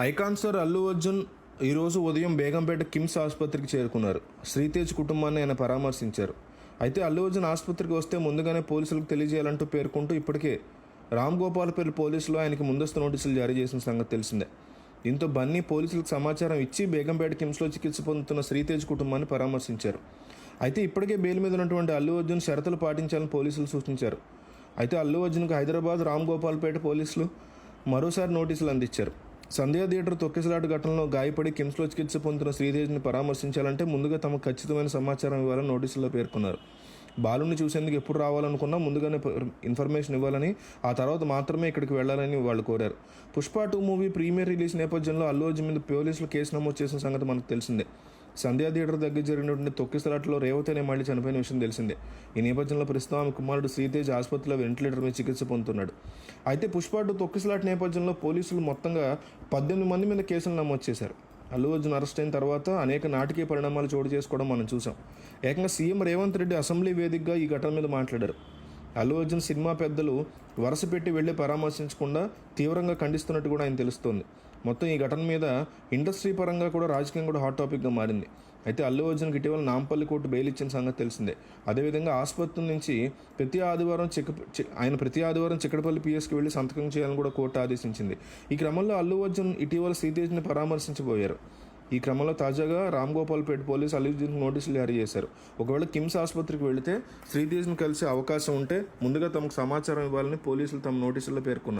Icon star Allu Arjun ఈరోజు ఉదయం బేగంపేట కిమ్స్ ఆసుపత్రికి చేరుకున్నారు. శ్రీతేజ్ కుటుంబాన్ని ఆయన పరామర్శించారు. అయితే అల్లు అర్జున్ ఆసుపత్రికి వస్తే ముందుగానే పోలీసులకు తెలియజేయాలంటూ పేర్కొంటూ ఇప్పటికే రామ్ గోపాల్పల్లి పోలీసులు ఆయనకి ముందస్తు నోటీసులు జారీ చేసిన సంగతి తెలిసిందే. దీంతో బన్నీ పోలీసులకు సమాచారం ఇచ్చి బేగంపేట కిమ్స్లో చికిత్స పొందుతున్న శ్రీతేజ్ కుటుంబాన్ని పరామర్శించారు. అయితే ఇప్పటికే బెయిల్ మీద ఉన్నటువంటి అల్లు అర్జున్ షరతులు పాటించాలని పోలీసులు సూచించారు. అయితే అల్లు అర్జున్కు హైదరాబాద్ రామ్ గోపాల్పేట పోలీసులు మరోసారి నోటీసులు అందించారు. సంధ్యా థియేటర్ తొక్కిసలాట ఘటనలో గాయపడి కిమ్స్లో చికిత్స పొందుతున్న శ్రీతేజ్ని పరామర్శించాలంటే ముందుగా తమకు ఖచ్చితమైన సమాచారం ఇవ్వాలని నోటీసుల్లో పేర్కొన్నారు. బాలుని చూసేందుకు ఎప్పుడు రావాలనుకున్నా ముందుగానే ఇన్ఫర్మేషన్ ఇవ్వాలని, ఆ తర్వాత మాత్రమే ఇక్కడికి వెళ్లాలని వాళ్ళు కోరారు. పుష్ప 2 మూవీ ప్రీమియర్ రిలీజ్ నేపథ్యంలో అల్లు అర్జున్ మీద పోలీసులు కేసు నమోదు చేసిన సంగతి మనకు తెలిసిందే. సంధ్యా థియేటర్ దగ్గర జరిగినటువంటి తొక్కిసలాటలో రేవతి అనే మళ్ళీ చనిపోయిన విషయం తెలిసిందే. ఈ నేపథ్యంలో ప్రస్తుతం ఆమె కుమారుడు శ్రీతేజ్ ఆసుపత్రిలో వెంటిలేటర్ మీద చికిత్స పొందుతున్నాడు. అయితే పుష్ప 2 తొక్కిసలాట నేపథ్యంలో పోలీసులు మొత్తంగా 18 మంది మీద కేసులు నమోదు చేశారు. అల్లు అర్జున్ అరెస్ట్ అయిన తర్వాత అనేక నాటకీయ పరిణామాలు చోటు చేసుకోవడం మనం చూసాం. ఏకంగా సీఎం రేవంత్ రెడ్డి అసెంబ్లీ వేదికగా ఈ ఘటన మీద మాట్లాడారు. అల్లు అర్జున్ సినిమా పెద్దలు వరుస పెట్టి వెళ్ళి పరామర్శించకుండా తీవ్రంగా ఖండిస్తున్నట్టు కూడా ఆయన తెలుస్తోంది. మొత్తం ఈ ఘటన మీద ఇండస్ట్రీ పరంగా కూడా రాజకీయం కూడా హాట్ టాపిక్గా మారింది. అయితే అల్లు అర్జున్కి ఇటీవల నాంపల్లి కోర్టు బెయిల్ ఇచ్చిన సంగతి తెలిసిందే. అదేవిధంగా ఆసుపత్రి నుంచి ప్రతి ఆదివారం చిక్కడపల్లి పిఎస్కి వెళ్ళి సంతకం చేయాలని కూడా కోర్టు ఆదేశించింది. ఈ క్రమంలో అల్లు అర్జున్ ఇటీవల శ్రీతేజ్ని పరామర్శించబోయారు. ఈ క్రమంలో తాజాగా రామ్ గోపాల్పేట పోలీసు అల్లు అర్జున్కి నోటీసులు జారీ చేశారు. ఒకవేళ కిమ్స్ ఆసుపత్రికి వెళితే శ్రీతేజ్ని కలిసే అవకాశం ఉంటే ముందుగా తమకు సమాచారం ఇవ్వాలని పోలీసులు తమ నోటీసుల్లో పేర్కొన్నారు.